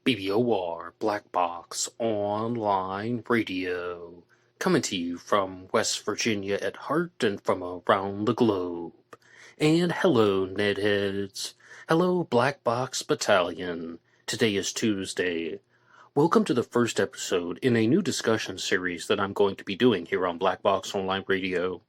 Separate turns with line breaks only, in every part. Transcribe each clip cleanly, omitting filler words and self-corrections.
BBOR, Black Box Online Radio, coming to you from West Virginia at heart and from around the globe. And hello, Nedheads. Hello, Black Box Battalion. Today is Tuesday. Welcome to the first episode in a new discussion series that I'm going to be doing here on Black Box Online Radio.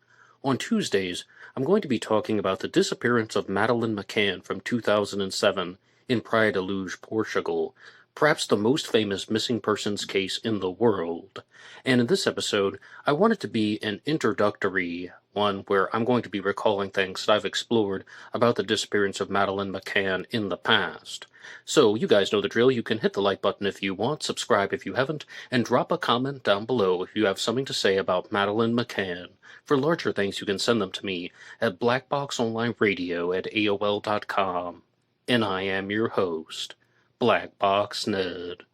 On Tuesdays, I'm going to be talking about the disappearance of Madeleine McCann from 2007 in Praia da Luz, Portugal, perhaps the most famous missing persons case in the world. And in this episode, I want it to be an introductory one where I'm going to be recalling things that I've explored about the disappearance of Madeleine McCann in the past. So, you guys know the drill. You can hit the like button if you want, subscribe if you haven't, and drop a comment down below if you have something to say about Madeleine McCann. For larger things, you can send them to me at blackboxonlineradio@aol.com. And I am your host, Box Ned.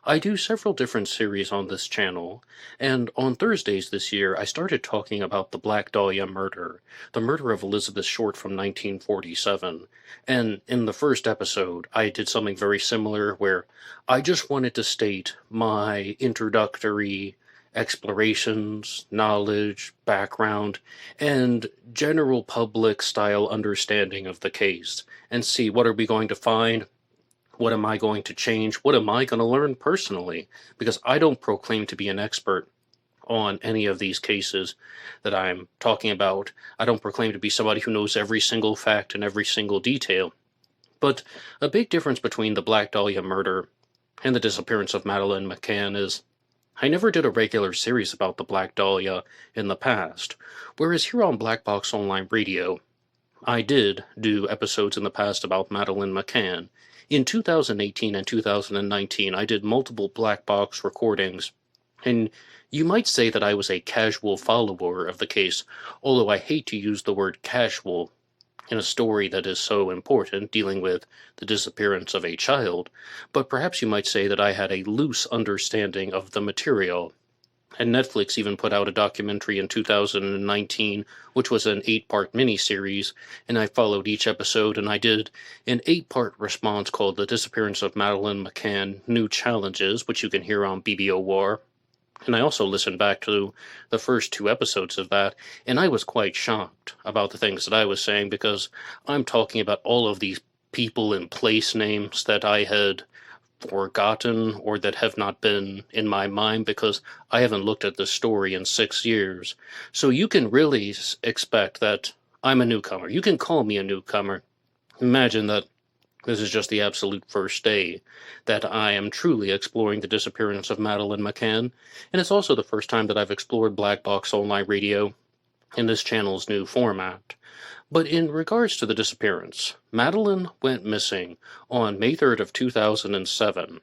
I do several different series on this channel, and on Thursdays this year I started talking about the Black Dahlia murder, the murder of Elizabeth Short from 1947, and in the first episode I did something very similar where I just wanted to state my introductory explorations, knowledge, background, and general public style understanding of the case, and see what are we going to find. What am I going to change? What am I going to learn personally? Because I don't proclaim to be an expert on any of these cases that I'm talking about. I don't proclaim to be somebody who knows every single fact and every single detail. But a big difference between the Black Dahlia murder and the disappearance of Madeleine McCann is I never did a regular series about the Black Dahlia in the past, whereas here on Black Box Online Radio, I did do episodes in the past about Madeleine McCann. In 2018 and 2019, I did multiple Black Box recordings, and you might say that I was a casual follower of the case, although I hate to use the word casual in a story that is so important, dealing with the disappearance of a child, but perhaps you might say that I had a loose understanding of the material. And Netflix even put out a documentary in 2019, which was an 8-part miniseries, and I followed each episode, and I did an 8-part response called The Disappearance of Madeleine McCann, New Challenges, which you can hear on BBOR. And I also listened back to the first 2 episodes of that, and I was quite shocked about the things that I was saying, because I'm talking about all of these people and place names that I had forgotten or that have not been in my mind because I haven't looked at the story in 6 years. So you can really expect that I'm a newcomer. You can call me a newcomer. Imagine that this is just the absolute first day that I am truly exploring the disappearance of Madeleine McCann, and it's also the first time that I've explored Black Box Online Radio in this channel's new format. But in regards to the disappearance, Madeleine went missing on May 3rd of 2007.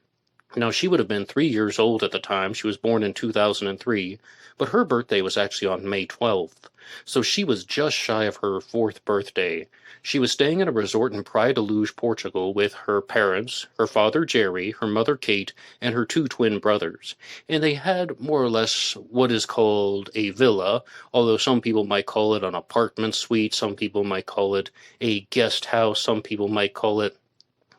Now, she would have been 3 years old at the time. She was born in 2003, but her birthday was actually on May 12th, so she was just shy of her 4th birthday. She was staying in a resort in Praia da Luz, Portugal, with her parents, her father Jerry, her mother Kate, and her 2 twin brothers. And they had more or less what is called a villa, although some people might call it an apartment suite, some people might call it a guest house, some people might call it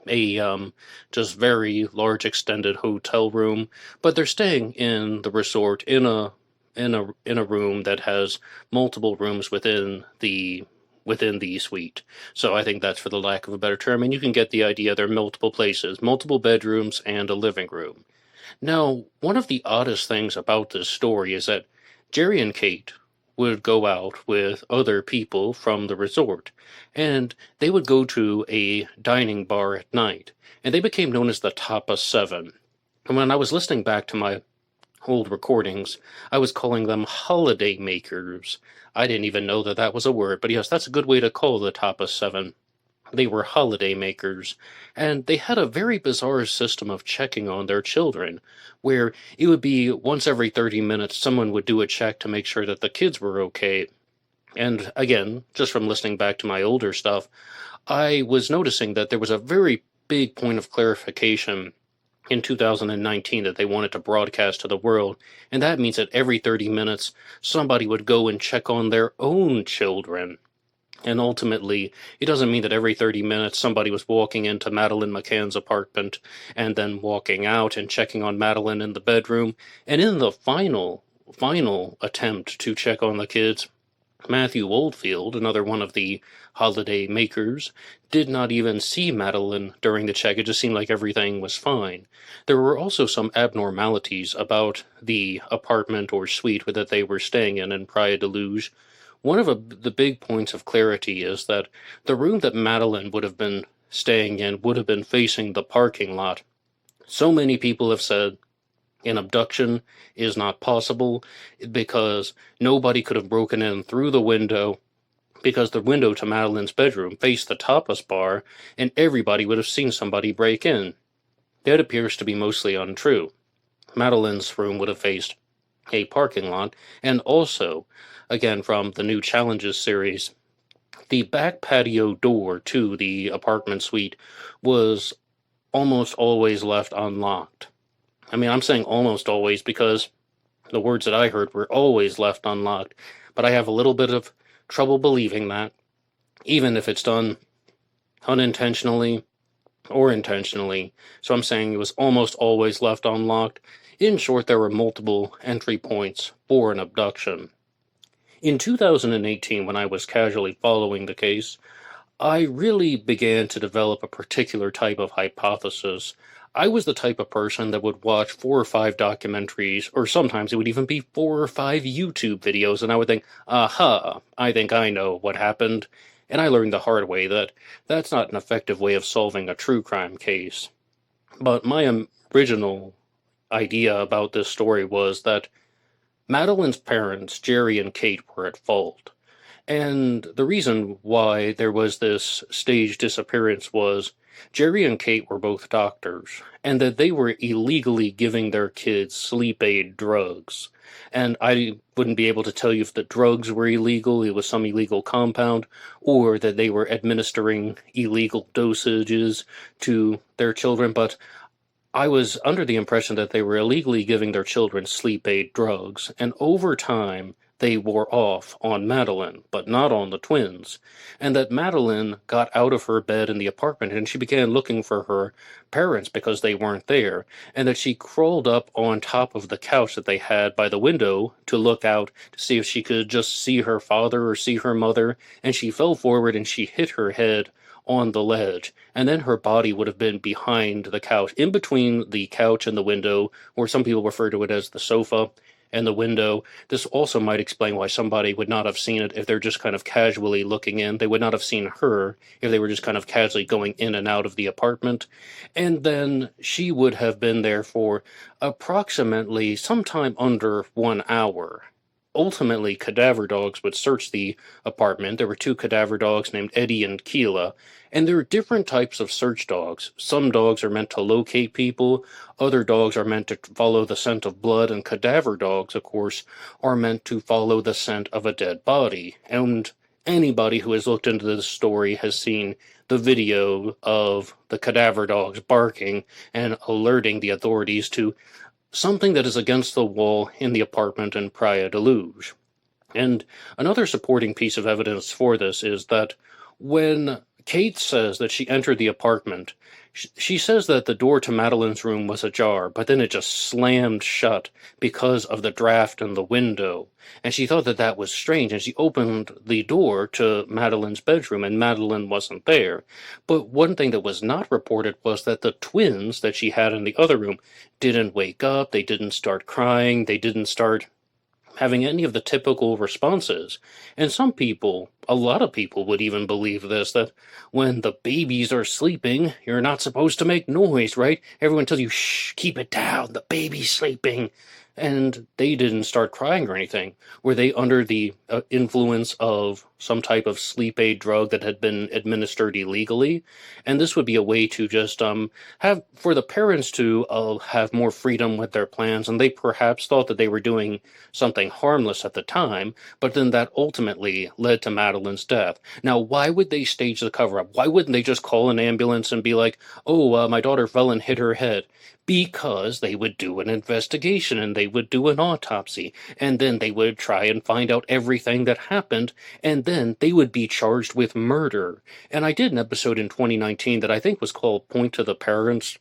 a just very large extended hotel room, but they're staying in the resort in a room that has multiple rooms within the suite. So I think that's for the lack of a better term, and you can get the idea. There are multiple places, multiple bedrooms, and a living room. Now, one of the oddest things about this story is that Jerry and Kate would go out with other people from the resort, and they would go to a dining bar at night, and they became known as the Tapa 7. And when I was listening back to my old recordings, I was calling them holiday makers. I didn't even know that that was a word, but yes, that's a good way to call the Tapa 7. They were holiday makers, and they had a very bizarre system of checking on their children, where it would be once every 30 minutes someone would do a check to make sure that the kids were okay. And again, just from listening back to my older stuff, I was noticing that there was a very big point of clarification in 2019 that they wanted to broadcast to the world, and that means that every 30 minutes somebody would go and check on their own children. And ultimately, it doesn't mean that every 30 minutes somebody was walking into Madeleine McCann's apartment and then walking out and checking on Madeleine in the bedroom. And in the final attempt to check on the kids, Matthew Oldfield, another one of the holiday makers, did not even see Madeleine during the check. It just seemed like everything was fine. There were also some abnormalities about the apartment or suite that they were staying in Praia de Luz. One of the big points of clarity is that the room that Madeleine would have been staying in would have been facing the parking lot. So many people have said an abduction is not possible because nobody could have broken in through the window, because the window to Madeleine's bedroom faced the tapas bar and everybody would have seen somebody break in. That appears to be mostly untrue. Madeleine's room would have faced a parking lot, and also, again from the new Challenges series, the back patio door to the apartment suite was almost always left unlocked. I mean, I'm saying almost always because the words that I heard were always left unlocked, but I have a little bit of trouble believing that, even if it's done unintentionally or intentionally. So I'm saying it was almost always left unlocked. In short, there were multiple entry points for an abduction. In 2018, when I was casually following the case, I really began to develop a particular type of hypothesis. I was the type of person that would watch 4 or 5 documentaries, or sometimes it would even be 4 or 5 YouTube videos, and I would think, aha, I think I know what happened. And I learned the hard way that that's not an effective way of solving a true crime case. But my original idea about this story was that Madeleine's parents, Jerry and Kate, were at fault. And the reason why there was this staged disappearance was Jerry and Kate were both doctors, and that they were illegally giving their kids sleep aid drugs. And I wouldn't be able to tell you if the drugs were illegal, it was some illegal compound, or that they were administering illegal dosages to their children, but I was under the impression that they were illegally giving their children sleep aid drugs, and over time they wore off on Madeleine, but not on the twins, and that Madeleine got out of her bed in the apartment and she began looking for her parents because they weren't there, and that she crawled up on top of the couch that they had by the window to look out to see if she could just see her father or see her mother, and she fell forward and she hit her head on the ledge, and then her body would have been behind the couch, in between the couch and the window, or some people refer to it as the sofa and the window. This also might explain why somebody would not have seen it if they're just kind of casually looking in. They would not have seen her if they were just kind of casually going in and out of the apartment. And then she would have been there for approximately sometime under 1 hour. Ultimately, cadaver dogs would search the apartment. There were 2 cadaver dogs named Eddie and Keela, and there are different types of search dogs. Some dogs are meant to locate people, other dogs are meant to follow the scent of blood, and cadaver dogs, of course, are meant to follow the scent of a dead body. And anybody who has looked into this story has seen the video of the cadaver dogs barking and alerting the authorities to something that is against the wall in the apartment in Praia de Luz. And another supporting piece of evidence for this is that when Kate says that she entered the apartment, she says that the door to Madeleine's room was ajar, but then it just slammed shut because of the draft in the window. And she thought that that was strange, and she opened the door to Madeleine's bedroom, and Madeleine wasn't there. But one thing that was not reported was that the twins that she had in the other room didn't wake up, they didn't start crying, they didn't start having any of the typical responses. And some people, a lot of people, would even believe this, that when the babies are sleeping, you're not supposed to make noise, right? Everyone tells you, shh, keep it down, the baby's sleeping. And they didn't start crying or anything. Were they under the influence of some type of sleep aid drug that had been administered illegally? And this would be a way to just have, for the parents to have more freedom with their plans, and they perhaps thought that they were doing something harmless at the time, but then that ultimately led to Madeleine's death. Now, why would they stage the cover-up? Why wouldn't they just call an ambulance and be like, oh, my daughter fell and hit her head? Because they would do an investigation and they would do an autopsy, and then they would try and find out everything that happened, and then they would be charged with murder. And I did an episode in 2019 that I think was called Point to the Parents.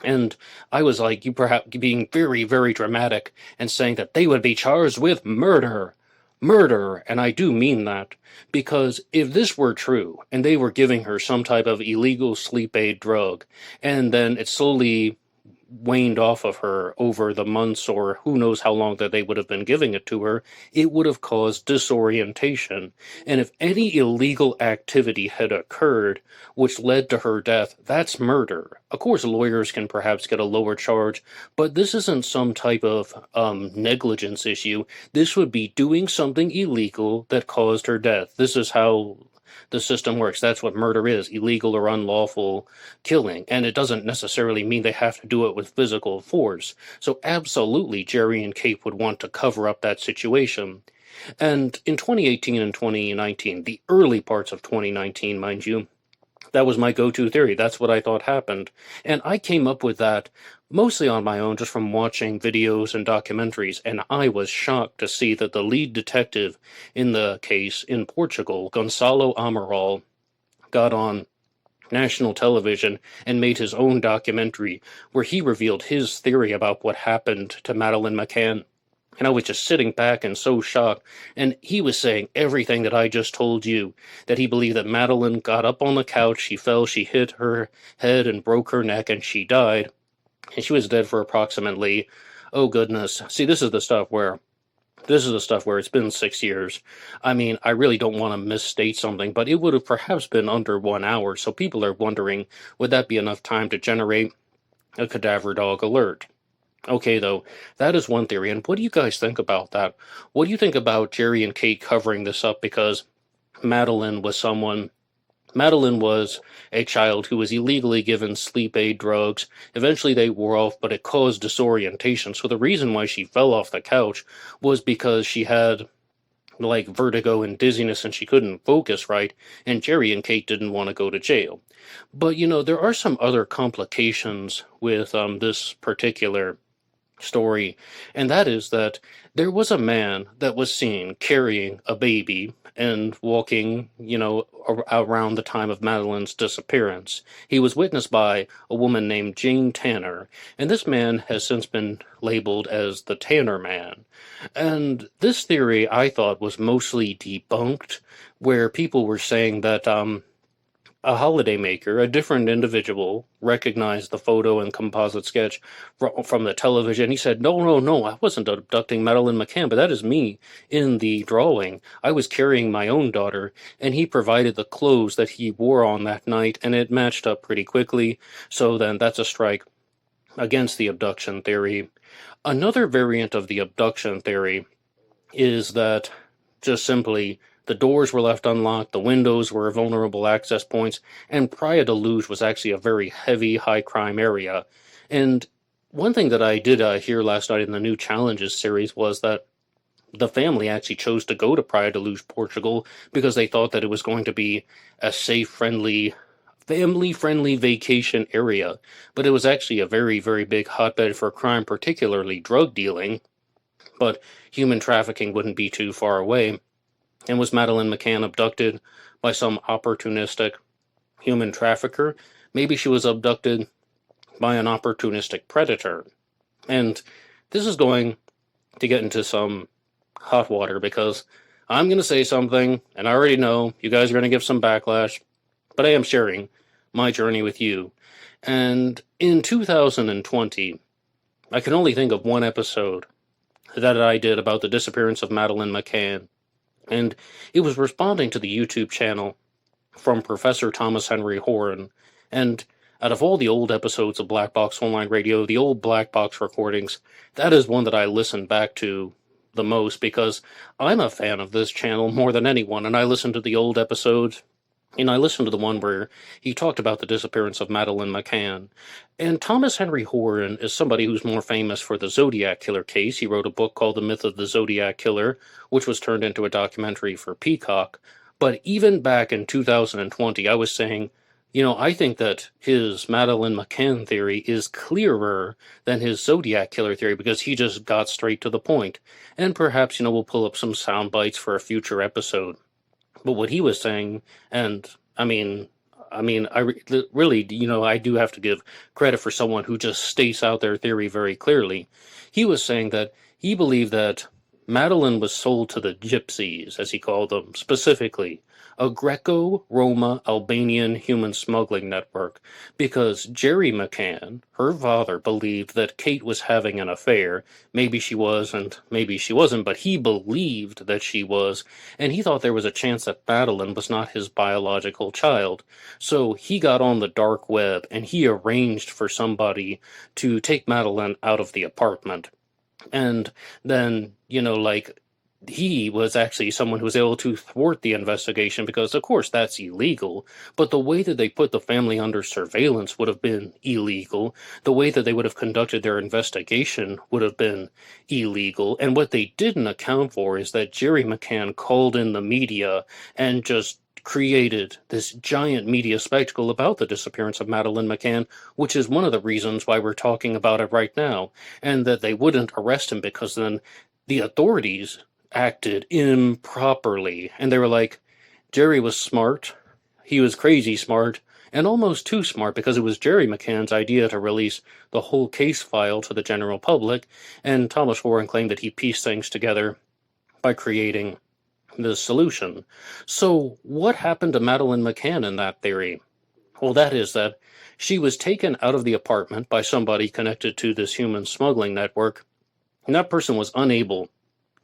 And I was like, you perhaps being very, very dramatic and saying that they would be charged with murder. Murder. And I do mean that. Because if this were true, and they were giving her some type of illegal sleep aid drug, and then it slowly waned off of her over the months or who knows how long that they would have been giving it to her, it would have caused disorientation. And if any illegal activity had occurred which led to her death, that's murder. Of course, lawyers can perhaps get a lower charge, but this isn't some type of negligence issue. This would be doing something illegal that caused her death. This is how the system works. That's what murder is, illegal or unlawful killing. And it doesn't necessarily mean they have to do it with physical force. So absolutely, Jerry and Kate would want to cover up that situation. And in 2018 and 2019, the early parts of 2019, mind you, that was my go-to theory. That's what I thought happened. And I came up with that mostly on my own, just from watching videos and documentaries, and I was shocked to see that the lead detective in the case in Portugal, Gonçalo Amaral, got on national television and made his own documentary where he revealed his theory about what happened to Madeleine McCann. And I was just sitting back and so shocked. And he was saying everything that I just told you, that he believed that Madeleine got up on the couch, she fell, she hit her head and broke her neck, and she died. And she was dead for approximately, oh goodness. See, this is the stuff where it's been 6 years. I mean, I really don't want to misstate something, but it would have perhaps been under 1 hour. So people are wondering, would that be enough time to generate a cadaver dog alert? Okay, though, that is one theory. And what do you guys think about that? What do you think about Jerry and Kate covering this up because Madeleine was a child who was illegally given sleep aid drugs. Eventually they wore off, but it caused disorientation. So the reason why she fell off the couch was because she had like vertigo and dizziness and she couldn't focus right, and Jerry and Kate didn't want to go to jail. But, there are some other complications with this particular story, and that is that there was a man that was seen carrying a baby and walking, around the time of Madeleine's disappearance. He was witnessed by a woman named Jane Tanner, and this man has since been labeled as the Tanner Man. And this theory, I thought, was mostly debunked, where people were saying that, a holidaymaker, a different individual, recognized the photo and composite sketch from the television. He said, no, I wasn't abducting Madeleine McCann, but that is me in the drawing. I was carrying my own daughter, and he provided the clothes that he wore on that night, and it matched up pretty quickly. So then that's a strike against the abduction theory. Another variant of the abduction theory is that just simply the doors were left unlocked, the windows were vulnerable access points, and Praia da Luz was actually a very heavy, high-crime area. And one thing that I did hear last night in the new Challenges series was that the family actually chose to go to Praia da Luz, Portugal, because they thought that it was going to be a safe, family-friendly vacation area. But it was actually a very, very big hotbed for crime, particularly drug dealing. But human trafficking wouldn't be too far away. And was Madeleine McCann abducted by some opportunistic human trafficker? Maybe she was abducted by an opportunistic predator. And this is going to get into some hot water because I'm going to say something, and I already know you guys are going to give some backlash, but I am sharing my journey with you. And in 2020, I can only think of one episode that I did about the disappearance of Madeleine McCann. And it was responding to the YouTube channel from Professor Thomas Henry Horan. And out of all the old episodes of Black Box Online Radio, the old Black Box recordings, that is one that I listen back to the most because I'm a fan of this channel more than anyone. And I listen to the old episodes. And I listened to the one where he talked about the disappearance of Madeleine McCann. And Thomas Henry Horan is somebody who's more famous for the Zodiac Killer case. He wrote a book called The Myth of the Zodiac Killer, which was turned into a documentary for Peacock. But even back in 2020, I was saying, I think that his Madeleine McCann theory is clearer than his Zodiac Killer theory because he just got straight to the point. And perhaps, we'll pull up some sound bites for a future episode. But what he was saying, and really, I do have to give credit for someone who just states out their theory very clearly. He was saying that he believed that Madeline was sold to the gypsies, as he called them, specifically a Greco-Roma Albanian human smuggling network, because Jerry McCann, her father, believed that Kate was having an affair. Maybe she was, and maybe she wasn't, but he believed that she was, and he thought there was a chance that Madeleine was not his biological child. So he got on the dark web and he arranged for somebody to take Madeleine out of the apartment. And then, he was actually someone who was able to thwart the investigation because, of course, that's illegal. But the way that they put the family under surveillance would have been illegal. The way that they would have conducted their investigation would have been illegal. And what they didn't account for is that Jerry McCann called in the media and just created this giant media spectacle about the disappearance of Madeleine McCann, which is one of the reasons why we're talking about it right now, and that they wouldn't arrest him because then the authorities acted improperly. And they were like, Jerry was smart, he was crazy smart, and almost too smart because it was Jerry McCann's idea to release the whole case file to the general public, and Thomas Warren claimed that he pieced things together by creating the solution. So what happened to Madeleine McCann in that theory? Well, that is that she was taken out of the apartment by somebody connected to this human smuggling network, and that person was unable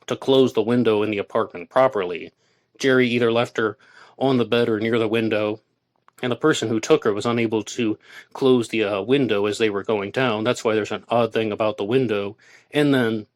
to close the window in the apartment properly. Jerry either left her on the bed or near the window, and the person who took her was unable to close the window as they were going down. That's why there's an odd thing about the window. And then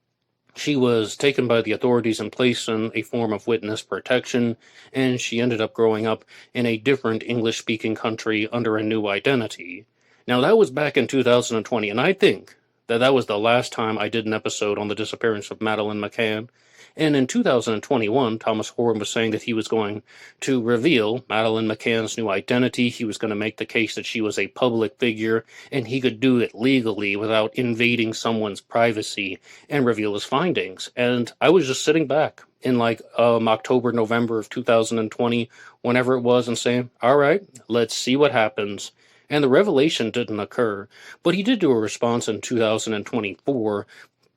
she was taken by the authorities and placed in a form of witness protection, and she ended up growing up in a different English-speaking country under a new identity. Now, that was back in 2020, and I think that was the last time I did an episode on the disappearance of Madeleine McCann. And in 2021, Thomas Warren was saying that he was going to reveal Madeleine McCann's new identity. He was going to make the case that she was a public figure, and he could do it legally without invading someone's privacy and reveal his findings. And I was just sitting back in October, November of 2020, whenever it was, and saying, all right, let's see what happens. And the revelation didn't occur, but he did do a response in 2024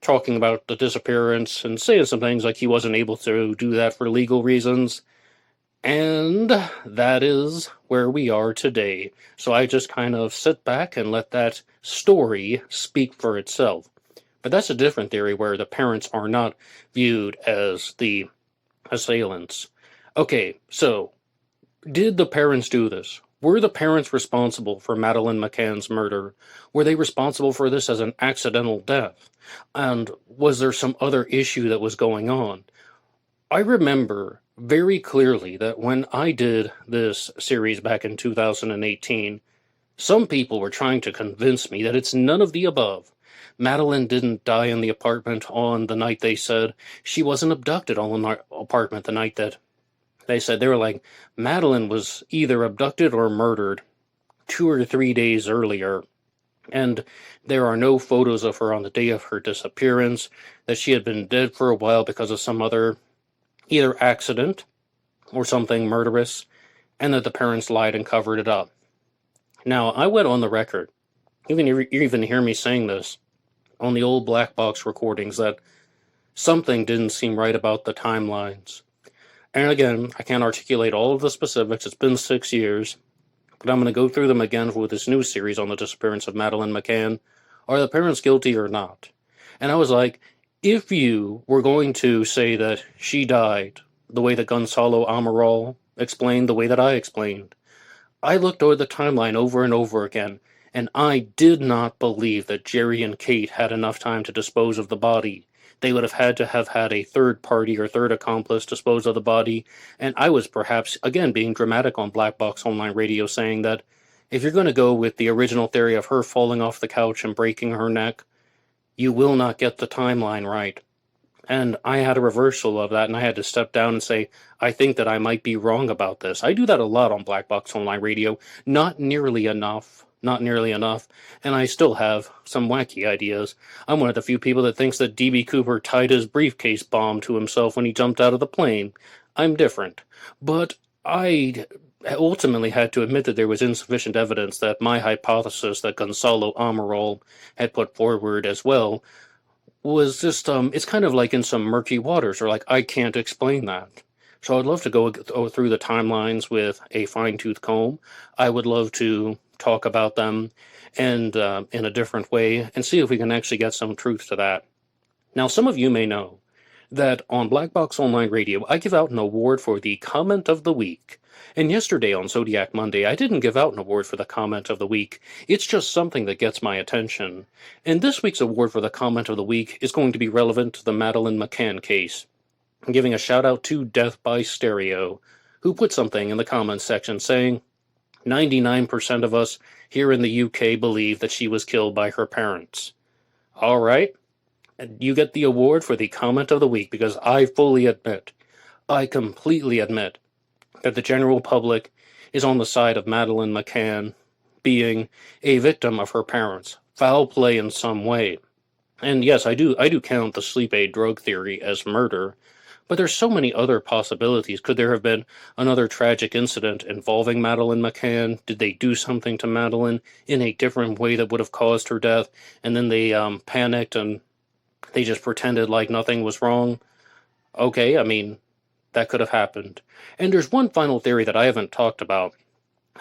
talking about the disappearance and saying some things like he wasn't able to do that for legal reasons. And that is where we are today. So I just kind of sit back and let that story speak for itself. But that's a different theory where the parents are not viewed as the assailants. Okay, so did the parents do this? Were the parents responsible for Madeleine McCann's murder? Were they responsible for this as an accidental death? And was there some other issue that was going on? I remember very clearly that when I did this series back in 2018, some people were trying to convince me that it's none of the above. Madeleine didn't die in the apartment on the night they said. She wasn't abducted on the apartment the night that they said. They were like, Madeleine was either abducted or murdered 2 or 3 days earlier. And there are no photos of her on the day of her disappearance, that she had been dead for a while because of some other either accident or something murderous, and that the parents lied and covered it up. Now, I went on the record, you even hear me saying this on the old black box recordings, that something didn't seem right about the timelines. And again, I can't articulate all of the specifics. It's been 6 years. But I'm going to go through them again with this new series on the disappearance of Madeleine McCann. Are the parents guilty or not? And I was like, if you were going to say that she died the way that Gonzalo Amaral explained, the way that I explained, I looked over the timeline over and over again, and I did not believe that Jerry and Kate had enough time to dispose of the body. They would have had a third party or third accomplice dispose of the body, and I was perhaps, again, being dramatic on Black Box Online Radio, saying that if you're going to go with the original theory of her falling off the couch and breaking her neck, you will not get the timeline right. And I had a reversal of that, and I had to step down and say, I think that I might be wrong about this. I do that a lot on Black Box Online Radio, not nearly enough, and I still have some wacky ideas. I'm one of the few people that thinks that D.B. Cooper tied his briefcase bomb to himself when he jumped out of the plane. I'm different. But I ultimately had to admit that there was insufficient evidence that my hypothesis that Gonzalo Amaral had put forward as well was just, it's kind of like in some murky waters, or like, I can't explain that. So I'd love to go through the timelines with a fine-tooth comb. I would love to talk about them and in a different way and see if we can actually get some truth to that. Now, some of you may know that on Black Box Online Radio, I give out an award for the Comment of the Week. And yesterday on Zodiac Monday, I didn't give out an award for the Comment of the Week. It's just something that gets my attention. And this week's award for the Comment of the Week is going to be relevant to the Madeleine McCann case. I'm giving a shout out to Death by Stereo, who put something in the comments section saying, 99% of us here in the UK believe that she was killed by her parents. All right. You get the award for the Comment of the Week because I completely admit that the general public is on the side of Madeleine McCann being a victim of her parents, foul play in some way. And yes, I do count the sleep aid drug theory as murder, but there's so many other possibilities. Could there have been another tragic incident involving Madeleine McCann? Did they do something to Madeleine in a different way that would have caused her death, and then they panicked and they just pretended like nothing was wrong? Okay, I mean, that could have happened. And there's one final theory that I haven't talked about,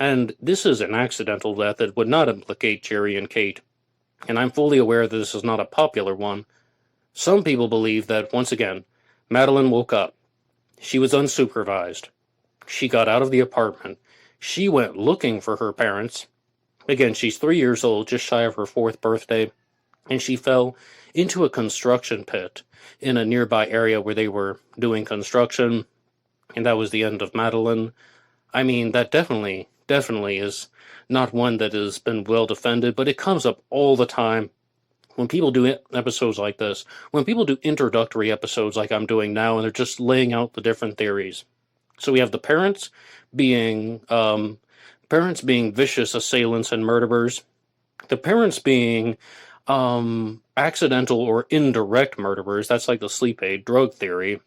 and this is an accidental death that would not implicate Jerry and Kate. And I'm fully aware that this is not a popular one. Some people believe that, once again, Madeleine woke up. She was unsupervised. She got out of the apartment. She went looking for her parents. Again, she's 3 years old, just shy of her 4th birthday, and she fell into a construction pit in a nearby area where they were doing construction, and that was the end of Madeleine. I mean, that definitely is not one that has been well defended, but it comes up all the time when people do episodes like this, when people do introductory episodes like I'm doing now, and they're just laying out the different theories. So we have the parents being vicious assailants and murderers, the parents being accidental or indirect murderers. That's like the sleep aid drug theory.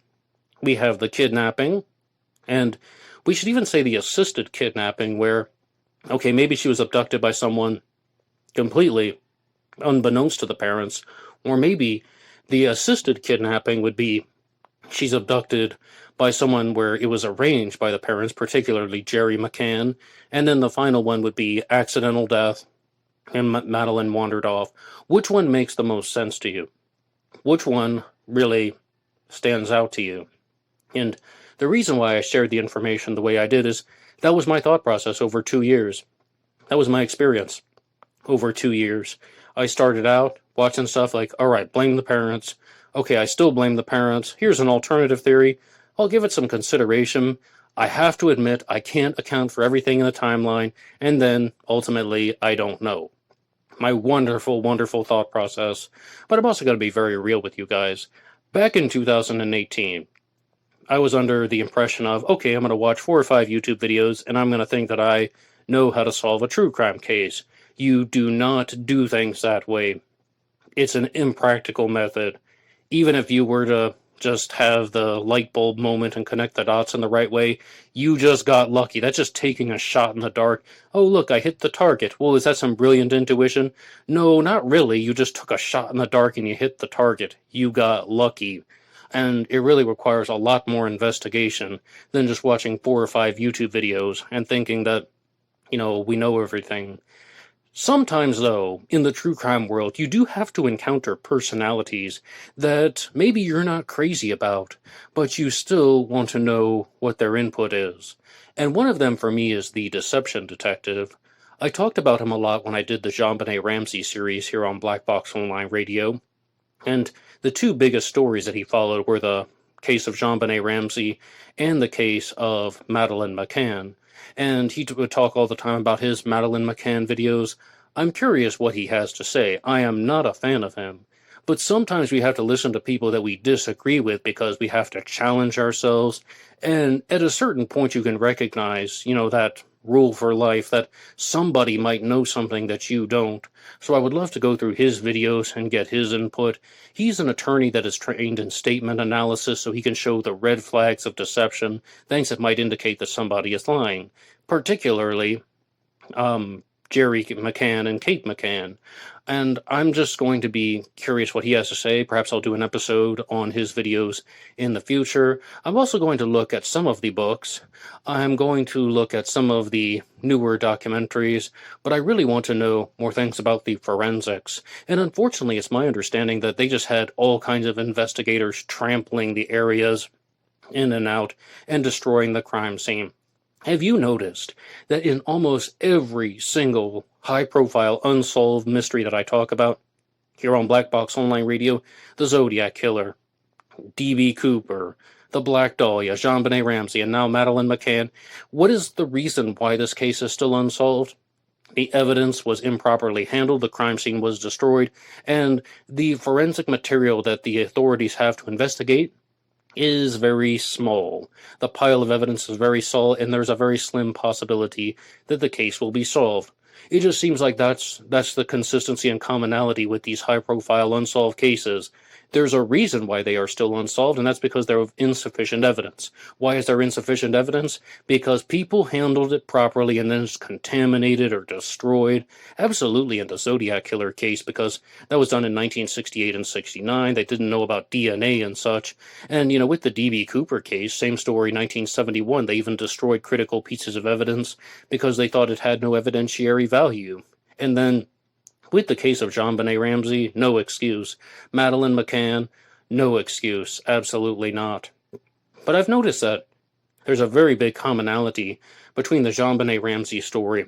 We have the kidnapping, and we should even say the assisted kidnapping, where, okay, maybe she was abducted by someone completely unbeknownst to the parents, or maybe the assisted kidnapping would be she's abducted by someone where it was arranged by the parents, particularly Jerry McCann, and then the final one would be accidental death, and Madeleine wandered off. Which one makes the most sense to you? Which one really stands out to you? And the reason why I shared the information the way I did is that was my thought process over 2 years. That was my experience over 2 years. I started out watching stuff like, all right, blame the parents. Okay, I still blame the parents. Here's an alternative theory. I'll give it some consideration. I have to admit I can't account for everything in the timeline, and then ultimately I don't know. My wonderful, wonderful thought process. But I'm also going to be very real with you guys. Back in 2018, I was under the impression of, okay, I'm going to watch 4 or 5 YouTube videos, and I'm going to think that I know how to solve a true crime case. You do not do things that way. It's an impractical method. Even if you were to just have the light bulb moment and connect the dots in the right way, you just got lucky. That's just taking a shot in the dark. Oh, look, I hit the target. Well, is that some brilliant intuition? No, not really. You just took a shot in the dark and you hit the target. You got lucky. And it really requires a lot more investigation than just watching 4 or 5 YouTube videos and thinking that, we know everything. Sometimes, though, in the true crime world, you do have to encounter personalities that maybe you're not crazy about, but you still want to know what their input is. And one of them for me is the Deception Detective. I talked about him a lot when I did the JonBenet Ramsey series here on Black Box Online Radio. And the 2 biggest stories that he followed were the case of JonBenet Ramsey and the case of Madeleine McCann. And he would talk all the time about his Madeleine McCann videos. I'm curious what he has to say. I am not a fan of him. But sometimes we have to listen to people that we disagree with because we have to challenge ourselves. And at a certain point you can recognize, that rule for life that somebody might know something that you don't. So I would love to go through his videos and get his input. He's an attorney that is trained in statement analysis, so he can show the red flags of deception, things that might indicate that somebody is lying. Particularly, Jerry McCann and Kate McCann. And I'm just going to be curious what he has to say. Perhaps I'll do an episode on his videos in the future. I'm also going to look at some of the books. I'm going to look at some of the newer documentaries, but I really want to know more things about the forensics. And unfortunately, it's my understanding that they just had all kinds of investigators trampling the areas in and out and destroying the crime scene. Have you noticed that in almost every single high-profile unsolved mystery that I talk about here on Black Box Online Radio, the Zodiac Killer, D.B. Cooper, the Black Dahlia, JonBenet Ramsey, and now Madeleine McCann, what is the reason why this case is still unsolved? The evidence was improperly handled, the crime scene was destroyed, and the forensic material that the authorities have to investigate is very small. The pile of evidence is very small, and there's a very slim possibility that the case will be solved. It just seems like that's the consistency and commonality with these high-profile unsolved cases. There's a reason why they are still unsolved, and that's because they're of insufficient evidence. Why is there insufficient evidence? Because people handled it properly and then it's contaminated or destroyed. Absolutely in the Zodiac Killer case, because that was done in 1968 and 69. They didn't know about DNA and such. And, with the D.B. Cooper case, same story, 1971, they even destroyed critical pieces of evidence because they thought it had no evidentiary value. And then with the case of JonBenet Ramsey, no excuse. Madeleine McCann, no excuse. Absolutely not. But I've noticed that there's a very big commonality between the JonBenet Ramsey story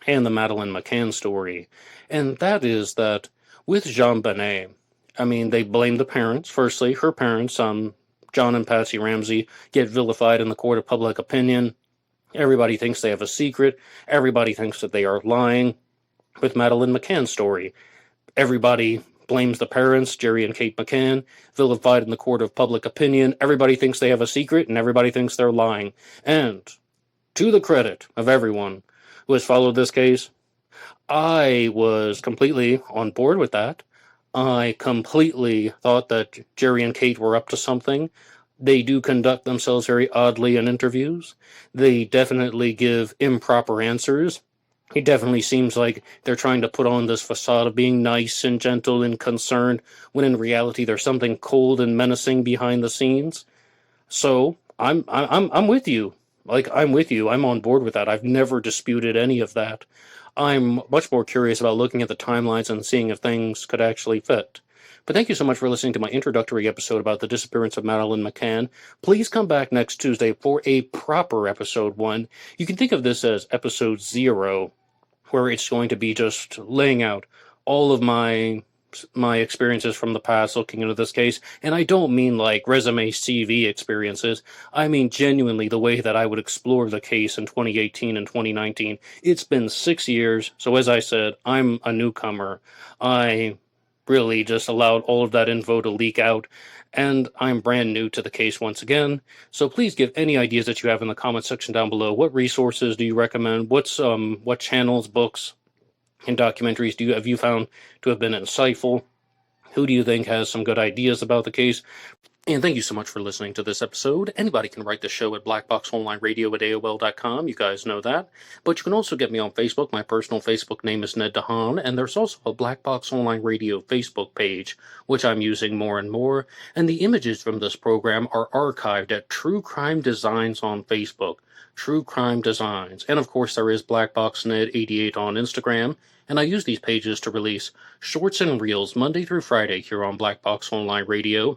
and the Madeleine McCann story. And that is that with JonBenet, they blame the parents. Firstly, her parents, John and Patsy Ramsey, get vilified in the court of public opinion. Everybody thinks they have a secret. Everybody thinks that they are lying. With Madeleine McCann's story, everybody blames the parents, Jerry and Kate McCann, vilified in the court of public opinion. Everybody thinks they have a secret, and everybody thinks they're lying. And to the credit of everyone who has followed this case, I was completely on board with that. I completely thought that Jerry and Kate were up to something. They do conduct themselves very oddly in interviews. They definitely give improper answers. It definitely seems like they're trying to put on this facade of being nice and gentle and concerned, when in reality there's something cold and menacing behind the scenes. So I'm with you. I'm with you. I'm on board with that. I've never disputed any of that. I'm much more curious about looking at the timelines and seeing if things could actually fit. But thank you so much for listening to my introductory episode about the disappearance of Madeleine McCann. Please come back next Tuesday for a proper episode 1. You can think of this as episode 0, where it's going to be just laying out all of my experiences from the past looking into this case. And I don't mean like resume CV experiences. I mean genuinely the way that I would explore the case in 2018 and 2019. It's been 6 years, so as I said, I'm a newcomer. I really just allowed all of that info to leak out, and I'm brand new to the case once again. So please give any ideas that you have in the comment section down below. What resources do you recommend? What channels, books, and documentaries have you found to have been insightful? Who do you think has some good ideas about the case? And thank you so much for listening to this episode. Anybody can write the show at blackboxonlineradio@aol.com. You guys know that. But you can also get me on Facebook. My personal Facebook name is Ned DeHaan, and there's also a Black Box Online Radio Facebook page, which I'm using more and more. And the images from this program are archived at True Crime Designs on Facebook. True Crime Designs. And of course there is blackboxned88 on Instagram. And I use these pages to release shorts and reels Monday through Friday here on Black Box Online Radio.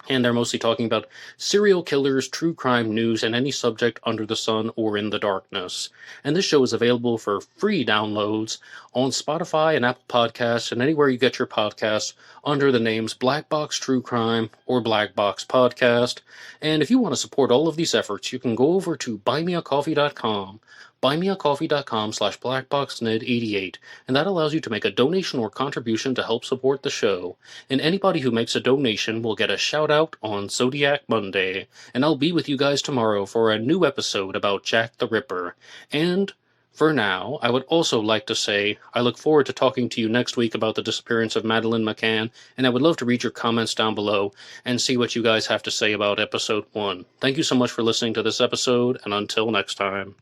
And they're mostly talking about serial killers, true crime news, and any subject under the sun or in the darkness. And this show is available for free downloads on Spotify and Apple Podcasts and anywhere you get your podcasts under the names Black Box True Crime or Black Box Podcast. And if you want to support all of these efforts, you can go over to buymeacoffee.com. buymeacoffee.com/blackboxned88, and that allows you to make a donation or contribution to help support the show. And anybody who makes a donation will get a shout out on Zodiac Monday. And I'll be with you guys tomorrow for a new episode about Jack the Ripper. And For now, I would also like to say I look forward to talking to you next week about the disappearance of Madeleine McCann, and I would love to read your comments down below and see what you guys have to say about episode 1. Thank you so much for listening to this episode, and until next time.